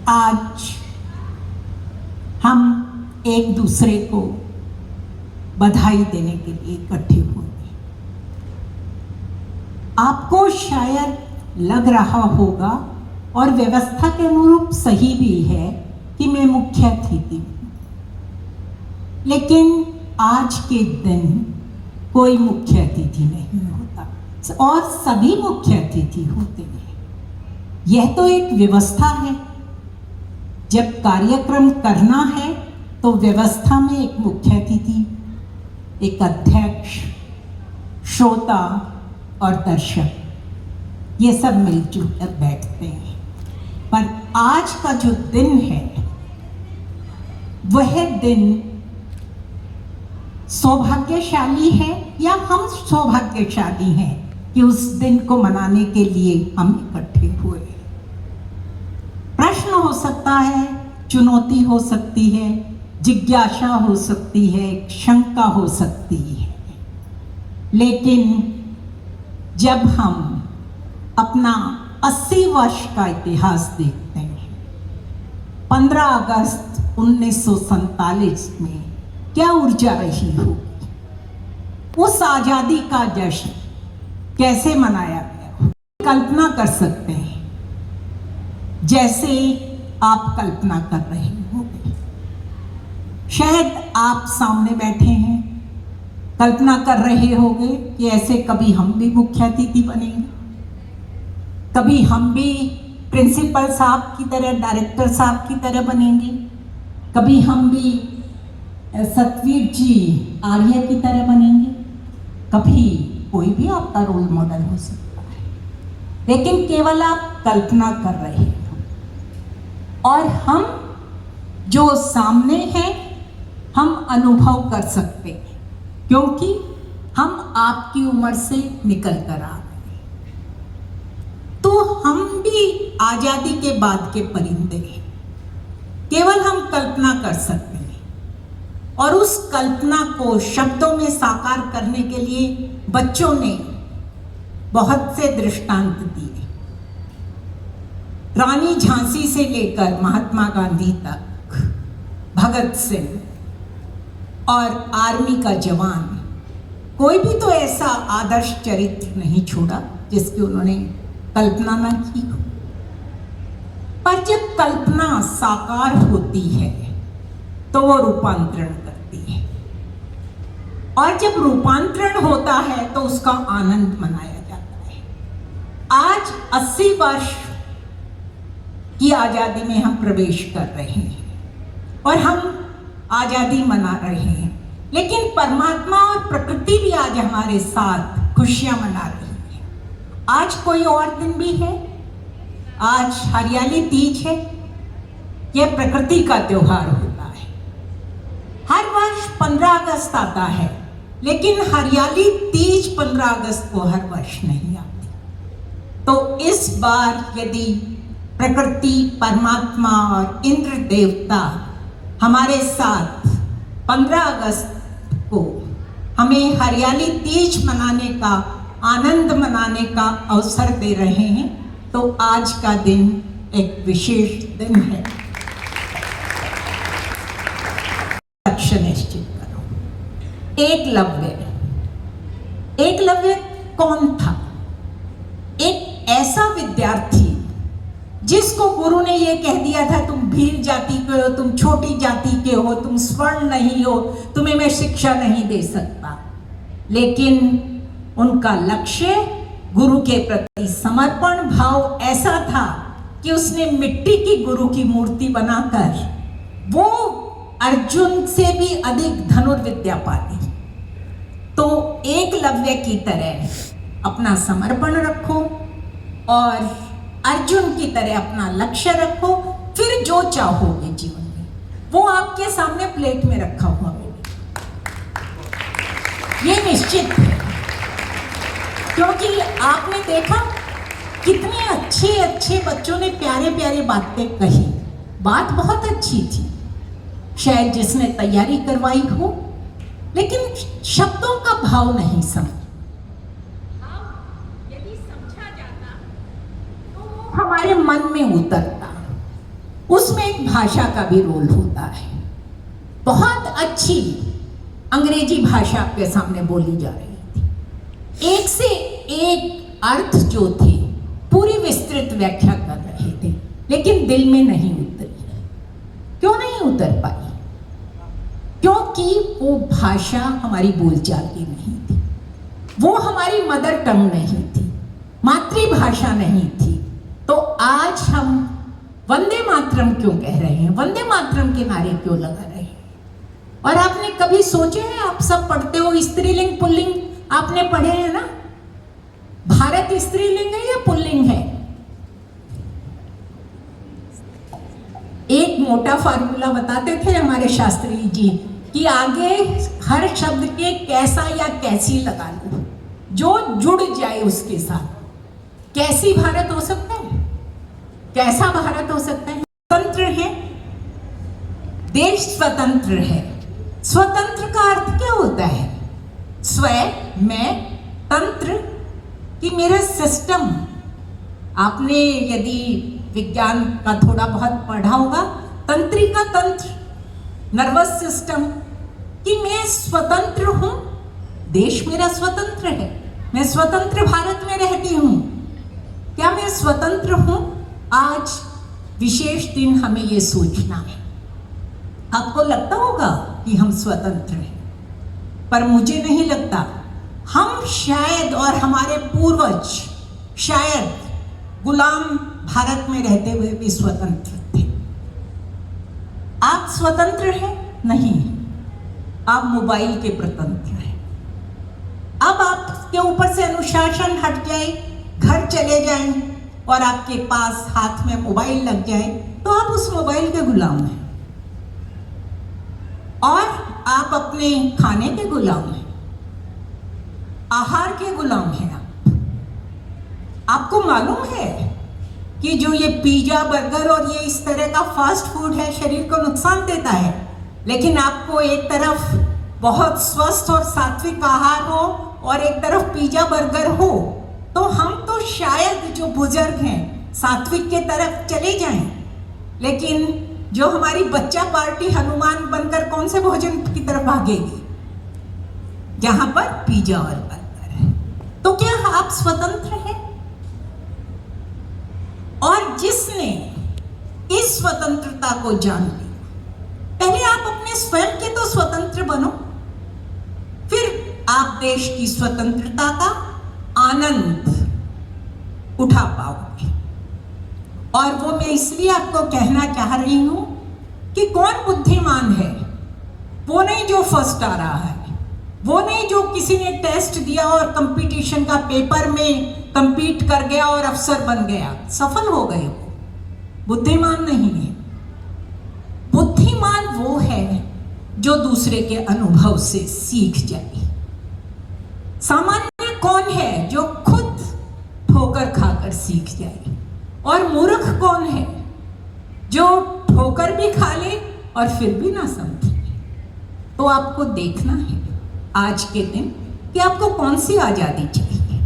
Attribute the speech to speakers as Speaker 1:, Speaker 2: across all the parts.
Speaker 1: आज हम एक दूसरे को बधाई देने के लिए इकट्ठे हुए। आपको शायद लग रहा होगा और व्यवस्था के अनुरूप सही भी है कि मैं मुख्य अतिथि हूँ, लेकिन आज के दिन कोई मुख्य अतिथि नहीं होता और सभी मुख्य अतिथि होते हैं। यह तो एक व्यवस्था है। जब कार्यक्रम करना है तो व्यवस्था में एक मुख्य अतिथि, एक अध्यक्ष, श्रोता और दर्शक ये सब मिलजुल कर बैठते हैं। पर आज का जो दिन है वह दिन सौभाग्यशाली है या हम सौभाग्यशाली हैं कि उस दिन को मनाने के लिए हम इकट्ठे हुए। प्रश्न हो सकता है, चुनौती हो सकती है, जिज्ञासा हो सकती है, शंका हो सकती है, लेकिन जब हम अपना 80 वर्ष का इतिहास देखते हैं, 15 अगस्त 1947 में क्या ऊर्जा रही होगी, उस आजादी का जश्न कैसे मनाया गया, कल्पना कर सकते हैं जैसे आप कल्पना कर रहे होंगे। शायद आप सामने बैठे हैं, कल्पना कर रहे होंगे कि ऐसे कभी हम भी मुख्य अतिथि बनेंगे, कभी हम भी प्रिंसिपल साहब की तरह, डायरेक्टर साहब की तरह बनेंगे, कभी हम भी सतवीर जी आर्य की तरह बनेंगे, कभी कोई भी आपका रोल मॉडल हो सकता है, लेकिन केवल आप कल्पना कर रहे हो। और हम जो सामने हैं हम अनुभव कर सकते हैं, क्योंकि हम आपकी उम्र से निकल कर आ गए, तो हम भी आजादी के बाद के परिंदे हैं। केवल हम कल्पना कर सकते हैं और उस कल्पना को शब्दों में साकार करने के लिए बच्चों ने बहुत से दृष्टांत दिए। रानी झांसी से लेकर महात्मा गांधी तक, भगत सिंह और आर्मी का जवान, कोई भी तो ऐसा आदर्श चरित्र नहीं छोड़ा जिसकी उन्होंने कल्पना न की हो। पर जब कल्पना साकार होती है तो वो रूपांतरण करती है, और जब रूपांतरण होता है तो उसका आनंद मनाया जाता है। आज 80 वर्ष की आजादी में हम प्रवेश कर रहे हैं और हम आजादी मना रहे हैं, लेकिन परमात्मा और प्रकृति भी आज हमारे साथ खुशियां मना रही है। आज कोई और दिन भी है, आज हरियाली तीज है। यह प्रकृति का त्योहार होता है। हर वर्ष 15 अगस्त आता है, लेकिन हरियाली तीज 15 अगस्त को हर वर्ष नहीं आती। तो इस बार यदि प्रकृति, परमात्मा और इंद्र देवता हमारे साथ 15 अगस्त को हमें हरियाली तीज मनाने का, आनंद मनाने का अवसर दे रहे हैं, तो आज का दिन एक विशेष दिन है। लक्ष्य निश्चित करो। एकलव्य कौन था? एक ऐसा विद्यार्थी जिसको गुरु ने ये कह दिया था, तुम भील जाति के हो, तुम छोटी जाति के हो, तुम स्वर्ण नहीं हो, तुम्हें मैं शिक्षा नहीं दे सकता। लेकिन उनका लक्ष्य गुरु के प्रति समर्पण भाव ऐसा था कि उसने मिट्टी की गुरु की मूर्ति बनाकर वो अर्जुन से भी अधिक धनुर्विद्या पाली। तो एकलव्य की तरह अपना समर्पण रखो और अर्जुन की तरह अपना लक्ष्य रखो, फिर जो चाहोगे जीवन में वो आपके सामने प्लेट में रखा हुआ होगा, ये निश्चित है। क्योंकि आपने देखा कितने अच्छे अच्छे बच्चों ने प्यारे प्यारे बातें कही। बात बहुत अच्छी थी, शायद जिसने तैयारी करवाई हो, लेकिन शब्दों का भाव नहीं समझ। हमारे मन में उतरता। उसमें एक भाषा का भी रोल होता है। बहुत अच्छी अंग्रेजी भाषा आपके सामने बोली जा रही थी, एक से एक अर्थ जो थे पूरी विस्तृत व्याख्या कर रहे थे, लेकिन दिल में नहीं उतरी। क्यों नहीं उतर पाई? क्योंकि वो भाषा हमारी बोलचाल की नहीं थी, वो हमारी मदर टंग नहीं थी, मातृभाषा नहीं थी। तो आज हम वंदे मातरम क्यों कह रहे हैं, वंदे मातरम के नारे क्यों लगा रहे हैं? और आपने कभी सोचे हैं, आप सब पढ़ते हो, स्त्रीलिंग पुल्लिंग आपने पढ़े हैं ना? भारत स्त्रीलिंग है या पुल्लिंग है? एक मोटा फार्मूला बताते थे हमारे शास्त्री जी कि आगे हर शब्द के कैसा या कैसी लगा लो, जो जुड़ जाए उसके साथ। कैसी भारत हो सकता है, कैसा भारत हो सकता है? स्वतंत्र है, देश स्वतंत्र है। स्वतंत्र का अर्थ क्या होता है? स्व, मैं, तंत्र कि मेरा सिस्टम। आपने यदि विज्ञान का थोड़ा बहुत पढ़ा होगा, तंत्रिका तंत्र, नर्वस सिस्टम, कि मैं स्वतंत्र हूं, देश मेरा स्वतंत्र है, मैं स्वतंत्र भारत में रहती हूं। क्या मैं स्वतंत्र हूं? आज विशेष दिन हमें ये सोचना है। आपको लगता होगा कि हम स्वतंत्र हैं, पर मुझे नहीं लगता। हम शायद और हमारे पूर्वज शायद गुलाम भारत में रहते हुए भी स्वतंत्र थे। आप स्वतंत्र हैं? नहीं, आप मोबाइल के प्रतंत्र हैं। अब आपके ऊपर से अनुशासन हट जाए, घर चले जाएं और आपके पास हाथ में मोबाइल लग जाए, तो आप उस मोबाइल के गुलाम हैं और आप अपने खाने के गुलाम हैं, आहार के गुलाम हैं। आपको मालूम है कि जो ये पिज्जा, बर्गर और ये इस तरह का फास्ट फूड है, शरीर को नुकसान देता है, लेकिन आपको एक तरफ बहुत स्वस्थ और सात्विक आहार हो और एक तरफ पिज्जा बर्गर हो, तो हम तो शायद जो बुजुर्ग हैं सात्विक के तरफ चले जाएं। लेकिन जो हमारी बच्चा पार्टी हनुमान बनकर कौन से भोजन की तरफ भागेगी, जहां पर पिज्जा और बर्गर है? तो क्या आप स्वतंत्र हैं? और जिसने इस स्वतंत्रता को जान लिया, पहले आप अपने स्वयं के तो स्वतंत्र बनो, फिर आप देश की स्वतंत्रता का आनंद उठा पाओगे। और वो मैं इसलिए आपको कहना चाह रही हूं कि कौन बुद्धिमान है? वो नहीं जो फर्स्ट आ रहा है, वो नहीं जो किसी ने टेस्ट दिया और कंपटीशन का पेपर में कंपीट कर गया और अफसर बन गया, सफल हो गए। वो बुद्धिमान नहीं है। बुद्धिमान वो है जो दूसरे के अनुभव से सीख जाए। सामान्य कौन है? जो खुद ठोकर खाकर सीख जाए। और मूर्ख कौन है? जो ठोकर भी खा ले और फिर भी ना समझे। तो आपको देखना है आज के दिन कि आपको कौन सी आजादी चाहिए।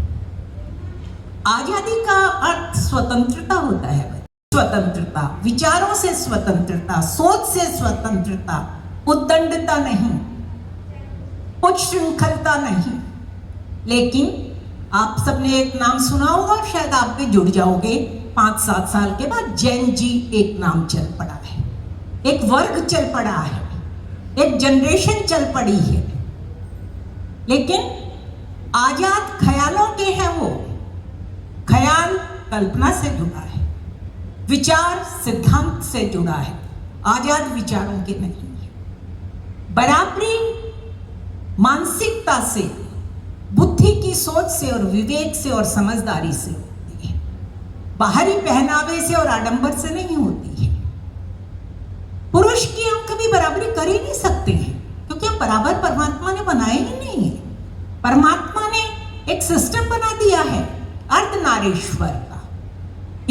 Speaker 1: आजादी का अर्थ स्वतंत्रता होता है। स्वतंत्रता, विचारों से स्वतंत्रता, सोच से स्वतंत्रता, उद्दंडता नहीं, उच्छृंखलता नहीं। लेकिन आप सबने एक नाम सुना होगा और शायद आप भी जुड़ जाओगे 5-7 साल के बाद। जैन जी एक नाम चल पड़ा है, एक वर्ग चल पड़ा है, एक जनरेशन चल पड़ी है। लेकिन आजाद ख्यालों के हैं वो। ख्याल कल्पना से जुड़ा है, विचार सिद्धांत से जुड़ा है, आजाद विचारों के नहीं है। बराबरी मानसिकता से, बुद्धि की सोच से और विवेक से और समझदारी से होती है, बाहरी पहनावे से और आडंबर से नहीं होती है। पुरुष की हम कभी बराबरी कर ही नहीं सकते हैं, क्योंकि बराबर परमात्मा ने बनाया ही नहीं है। परमात्मा ने एक सिस्टम बना दिया है अर्धनारीश्वर का।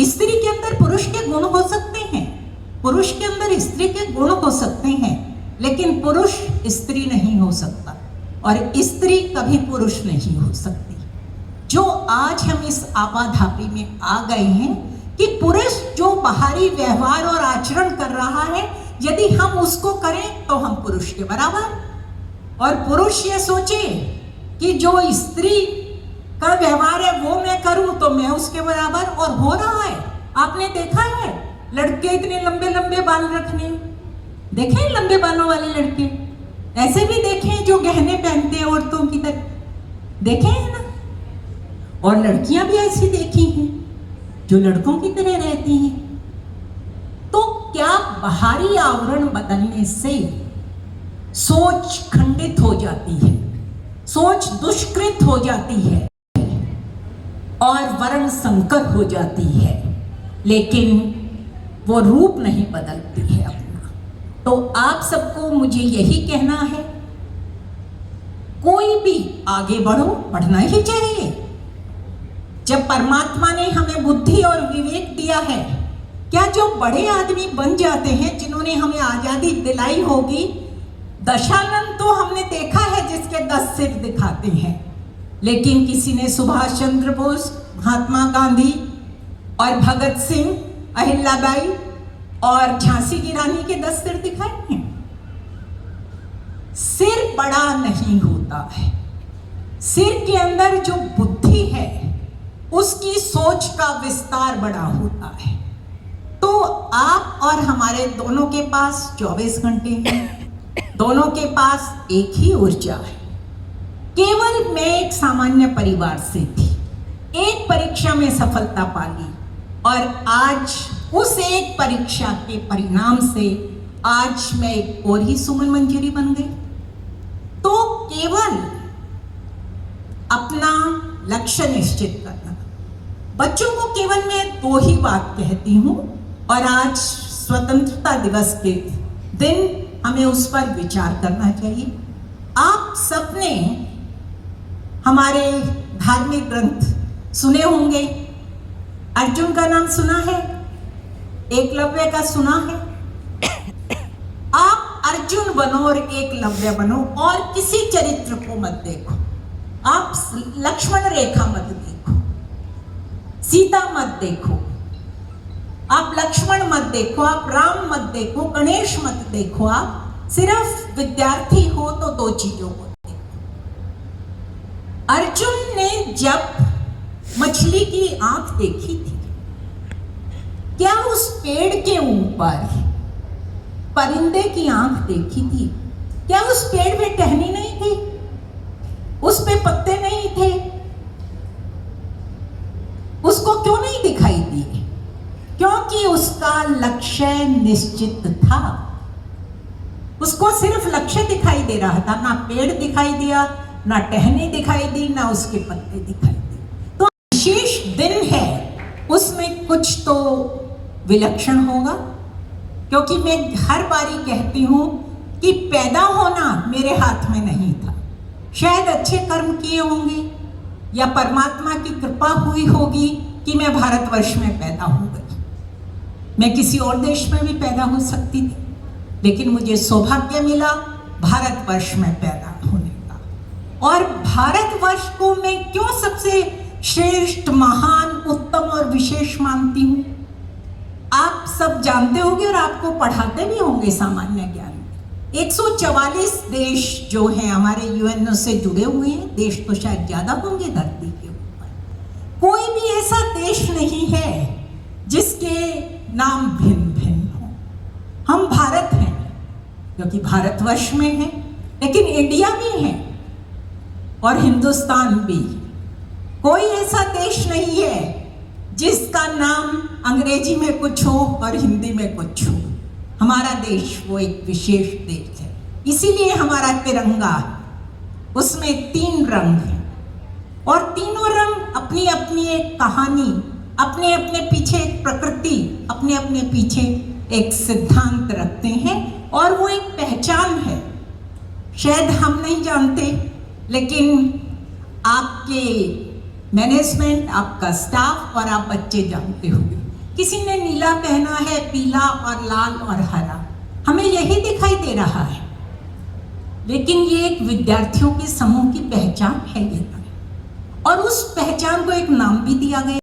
Speaker 1: स्त्री के अंदर पुरुष के गुण हो सकते हैं, पुरुष के अंदर स्त्री के गुण हो सकते हैं, लेकिन पुरुष स्त्री नहीं हो सकता और स्त्री कभी पुरुष नहीं हो सकती। जो आज हम इस आपाधापी में आ गए हैं कि पुरुष जो बाहरी व्यवहार और आचरण कर रहा है, यदि हम उसको करें तो हम पुरुष के बराबर, और पुरुष ये सोचे कि जो स्त्री का व्यवहार है वो मैं करूं तो मैं उसके बराबर, और हो रहा है। आपने देखा है लड़के इतने लंबे लंबे बाल रखने, देखे लंबे बालों वाले लड़के, ऐसे भी देखे जो गहने पहनते हैं औरतों की तरह, देखे हैं ना। और लड़कियां भी ऐसी देखी हैं जो लड़कों की तरह रहती हैं। तो क्या बाहरी आवरण बदलने से सोच खंडित हो जाती है, सोच दुष्कृत हो जाती है और वर्ण संकर हो जाती है, लेकिन वो रूप नहीं बदलती है अपना। तो आप सबको मुझे यही कहना है, कोई भी आगे बढ़ो, बढ़ना ही चाहिए। जब परमात्मा ने हमें बुद्धि और विवेक दिया है, क्या जो बड़े आदमी बन जाते हैं जिन्होंने हमें आजादी दिलाई होगी, दशानंद तो हमने देखा है जिसके 10 सिर दिखाते हैं, लेकिन किसी ने सुभाष चंद्र बोस, महात्मा गांधी और भगत सिंह, अहिल्याबाई और झांसी की रानी के 10 सिर दिखाए हैं। सिर बड़ा नहीं होता है, सिर के अंदर जो बुद्धि है उसकी सोच का विस्तार बड़ा होता है। तो आप और हमारे दोनों के पास 24 घंटे हैं, दोनों के पास एक ही ऊर्जा है। केवल मैं एक सामान्य परिवार से थी, एक परीक्षा में सफलता पाली, और आज उस एक परीक्षा के परिणाम से आज मैं एक और ही सुमन मंजरी बन गई। तो केवल अपना लक्ष्य निश्चित करना। बच्चों को केवल मैं 2 ही बात कहती हूं, और आज स्वतंत्रता दिवस के दिन हमें उस पर विचार करना चाहिए। आप सबने हमारे धार्मिक ग्रंथ सुने होंगे। अर्जुन का नाम सुना है, एकलव्य का सुना है। आप अर्जुन बनो और एकलव्य बनो, और किसी चरित्र को मत देखो। आप लक्ष्मण रेखा मत देखो, सीता मत देखो, आप लक्ष्मण मत देखो, आप राम मत देखो, गणेश मत देखो। आप सिर्फ विद्यार्थी हो तो 2 चीजों को देखो। अर्जुन ने जब मछली की आंख देखी थी, क्या उस पेड़ के ऊपर परिंदे की आंख देखी थी? क्या उस पेड़ में टहनी नहीं थी? उस पे पत्ते नहीं थे? उसको क्यों नहीं दिखाई दी? क्योंकि उसका लक्ष्य निश्चित था। उसको सिर्फ लक्ष्य दिखाई दे रहा था, ना पेड़ दिखाई दिया, ना टहनी दिखाई दी, ना उसके पत्ते दिखाई दिए। तो विशेष दिन है, उसमें कुछ तो विलक्षण होगा। क्योंकि मैं हर बारी कहती हूं कि पैदा होना मेरे हाथ में नहीं था। शायद अच्छे कर्म किए होंगे या परमात्मा की कृपा हुई होगी कि मैं भारतवर्ष में पैदा हो गई। मैं किसी और देश में भी पैदा हो सकती थी, लेकिन मुझे सौभाग्य मिला भारतवर्ष में पैदा होने का। और भारतवर्ष को मैं क्यों सबसे श्रेष्ठ, महान, उत्तम और विशेष मानती हूं, आप सब जानते होंगे और आपको पढ़ाते भी होंगे सामान्य ज्ञान में। 144 देश जो हैं हमारे यूएनओ से जुड़े हुए हैं। देश तो शायद ज्यादा होंगे धरती के ऊपर। कोई भी ऐसा देश नहीं है जिसके नाम भिन्न भिन्न हो। हम भारत हैं क्योंकि भारतवर्ष में है, लेकिन इंडिया भी है और हिंदुस्तान भी। कोई ऐसा देश नहीं है जिसका नाम अंग्रेजी में कुछ हो और हिंदी में कुछ हो। हमारा देश वो एक विशेष देश है। इसीलिए हमारा तिरंगा, उसमें 3 रंग हैं और तीनों रंग अपनी अपनी एक कहानी, अपने अपने पीछे एक प्रकृति, अपने अपने पीछे एक सिद्धांत रखते हैं और वो एक पहचान है। शायद हम नहीं जानते, लेकिन आपके मैनेजमेंट, आपका स्टाफ और आप बच्चे जानते होंगे। किसी ने नीला पहना है, पीला और लाल और हरा, हमें यही दिखाई दे रहा है, लेकिन ये एक विद्यार्थियों के समूह की पहचान है ये, और उस पहचान को एक नाम भी दिया गया।